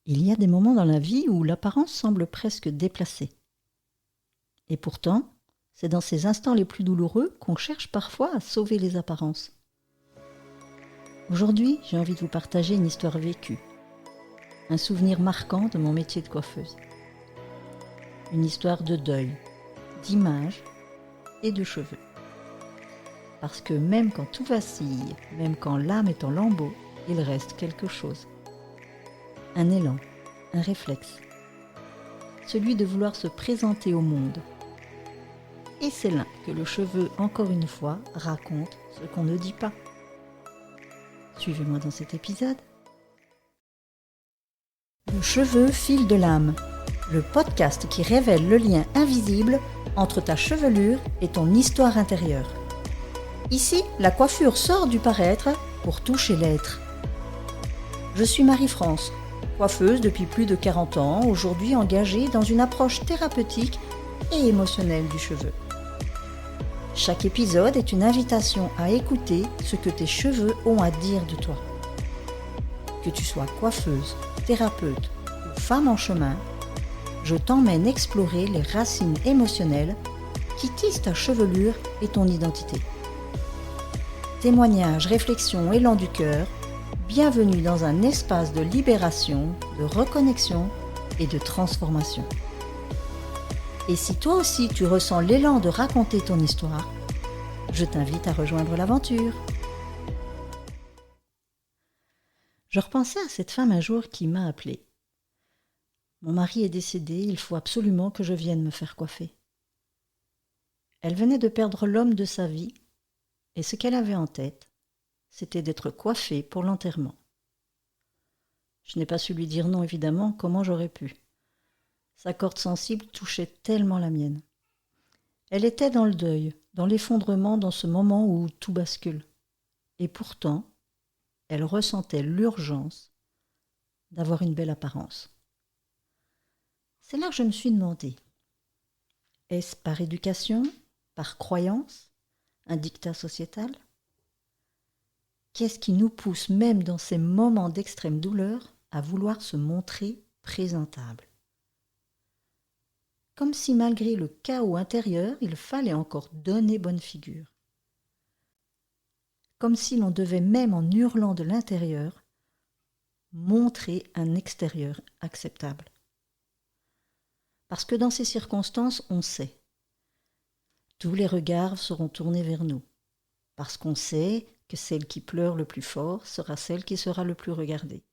Il y a des moments dans la vie où l'apparence semble presque déplacée. Et pourtant, c'est dans ces instants les plus douloureux qu'on cherche parfois à sauver les apparences. Aujourd'hui, j'ai envie de vous partager une histoire vécue, un souvenir marquant de mon métier de coiffeuse. Une histoire de deuil, d'images et de cheveux. Parce que même quand tout vacille, même quand l'âme est en lambeaux, il reste quelque chose. Un élan, un réflexe. Celui de vouloir se présenter au monde. Et c'est là que le cheveu, encore une fois, raconte ce qu'on ne dit pas. Suivez-moi dans cet épisode. Le cheveu fil de l'âme, le podcast qui révèle le lien invisible entre ta chevelure et ton histoire intérieure. Ici, la coiffure sort du paraître pour toucher l'être. Je suis Marie-France, coiffeuse depuis plus de 40 ans, aujourd'hui engagée dans une approche thérapeutique et émotionnelle du cheveu. Chaque épisode est une invitation à écouter ce que tes cheveux ont à dire de toi. Que tu sois coiffeuse, thérapeute ou femme en chemin, je t'emmène explorer les racines émotionnelles qui tissent ta chevelure et ton identité. Témoignages, réflexions, élan du cœur, bienvenue dans un espace de libération, de reconnexion et de transformation. Et si toi aussi tu ressens l'élan de raconter ton histoire, je t'invite à rejoindre l'aventure. Je repensais à cette femme un jour qui m'a appelée. Mon mari est décédé, il faut absolument que je vienne me faire coiffer. Elle venait de perdre l'homme de sa vie, et ce qu'elle avait en tête, c'était d'être coiffée pour l'enterrement. Je n'ai pas su lui dire non, évidemment, comment j'aurais pu. Sa corde sensible touchait tellement la mienne. Elle était dans le deuil, dans l'effondrement, dans ce moment où tout bascule. Et pourtant, elle ressentait l'urgence d'avoir une belle apparence. C'est là que je me suis demandé, est-ce par éducation, par croyance, un dictat sociétal ? Qu'est-ce qui nous pousse, même dans ces moments d'extrême douleur, à vouloir se montrer présentable ? Comme si malgré le chaos intérieur, il fallait encore donner bonne figure. Comme si l'on devait même en hurlant de l'intérieur, montrer un extérieur acceptable. Parce que dans ces circonstances, on sait. Tous les regards seront tournés vers nous. Parce qu'on sait que celle qui pleure le plus fort sera celle qui sera le plus regardée.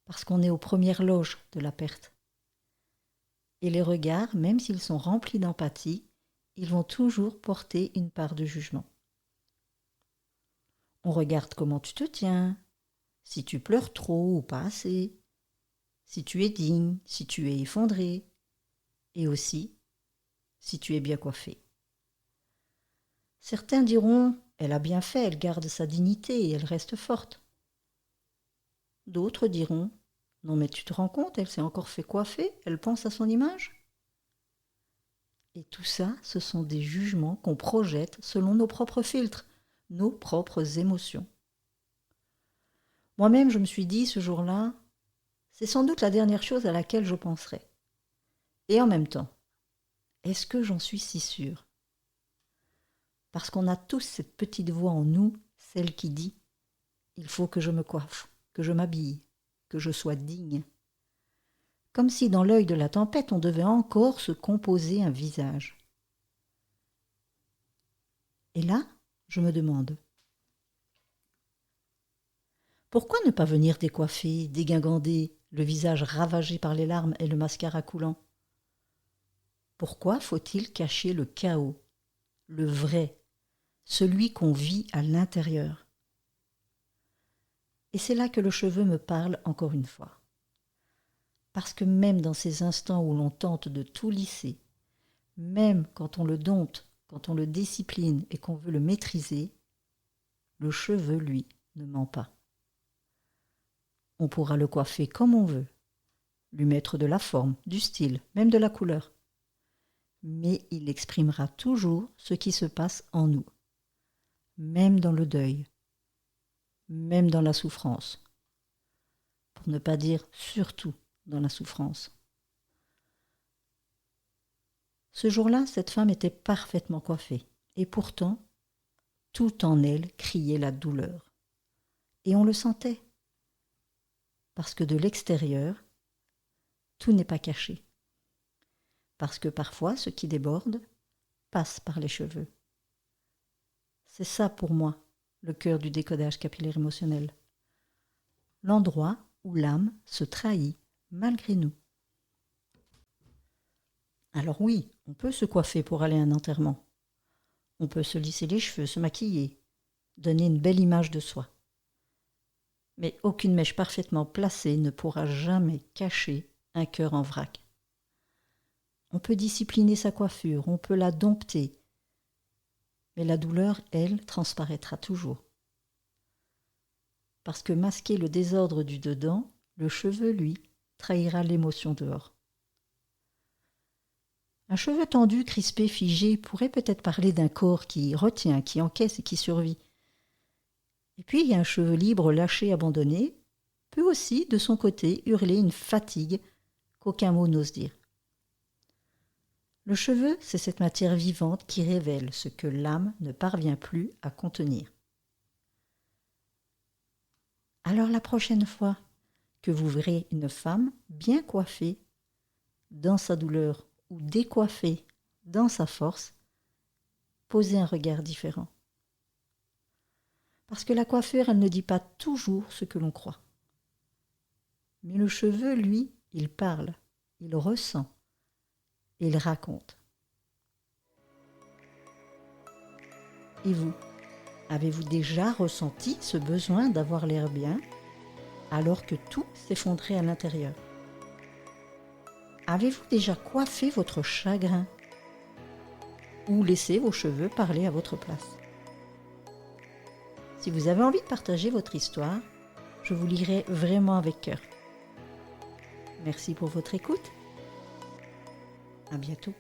Parce qu'on est aux premières loges de la perte. Et les regards, même s'ils sont remplis d'empathie, ils vont toujours porter une part de jugement. On regarde comment tu te tiens, si tu pleures trop ou pas assez, si tu es digne, si tu es effondré, et aussi si tu es bien coiffé. Certains diront « elle a bien fait, elle garde sa dignité et elle reste forte ». D'autres diront « non mais tu te rends compte, elle s'est encore fait coiffer, elle pense à son image ». Et tout ça, ce sont des jugements qu'on projette selon nos propres filtres, nos propres émotions. Moi-même, je me suis dit ce jour-là, c'est sans doute la dernière chose à laquelle je penserai. Et en même temps, est-ce que j'en suis si sûre ? Parce qu'on a tous cette petite voix en nous, celle qui dit « il faut que je me coiffe, que je m'habille, que je sois digne ». Comme si dans l'œil de la tempête, on devait encore se composer un visage. Et là, je me demande, pourquoi ne pas venir décoiffer, dégingandé, le visage ravagé par les larmes et le mascara coulant ? Pourquoi faut-il cacher le chaos, le vrai, celui qu'on vit à l'intérieur ? Et c'est là que le cheveu me parle encore une fois. Parce que même dans ces instants où l'on tente de tout lisser, même quand on le dompte, quand on le discipline et qu'on veut le maîtriser, le cheveu, lui, ne ment pas. On pourra le coiffer comme on veut, lui mettre de la forme, du style, même de la couleur. Mais il exprimera toujours ce qui se passe en nous, même dans le deuil, même dans la souffrance. pour ne pas dire surtout dans la souffrance. Ce jour-là, cette femme était parfaitement coiffée, et pourtant, tout en elle criait la douleur. Et on le sentait, parce que de l'extérieur, tout n'est pas caché. Parce que parfois, ce qui déborde passe par les cheveux. C'est ça pour moi, le cœur du décodage capillaire émotionnel. L'endroit où l'âme se trahit malgré nous. Alors oui, on peut se coiffer pour aller à un enterrement. On peut se lisser les cheveux, se maquiller, donner une belle image de soi. Mais aucune mèche parfaitement placée ne pourra jamais cacher un cœur en vrac. On peut discipliner sa coiffure, on peut la dompter, mais la douleur, elle, transparaîtra toujours. Parce que masquer le désordre du dedans, le cheveu, lui, trahira l'émotion dehors. Un cheveu tendu, crispé, figé pourrait peut-être parler d'un corps qui retient, qui encaisse et qui survit. Et puis, un cheveu libre, lâché, abandonné, peut aussi, de son côté, hurler une fatigue qu'aucun mot n'ose dire. Le cheveu, c'est cette matière vivante qui révèle ce que l'âme ne parvient plus à contenir. Alors la prochaine fois que vous verrez une femme bien coiffée dans sa douleur ou décoiffée dans sa force, posez un regard différent. Parce que la coiffure, elle ne dit pas toujours ce que l'on croit. Mais le cheveu, lui, il parle, il ressent, et il raconte. Et vous, avez-vous déjà ressenti ce besoin d'avoir l'air bien alors que tout s'effondrait à l'intérieur? Avez-vous déjà coiffé votre chagrin ou laissé vos cheveux parler à votre place? Si vous avez envie de partager votre histoire, je vous lirai vraiment avec cœur. Merci pour votre écoute. À bientôt.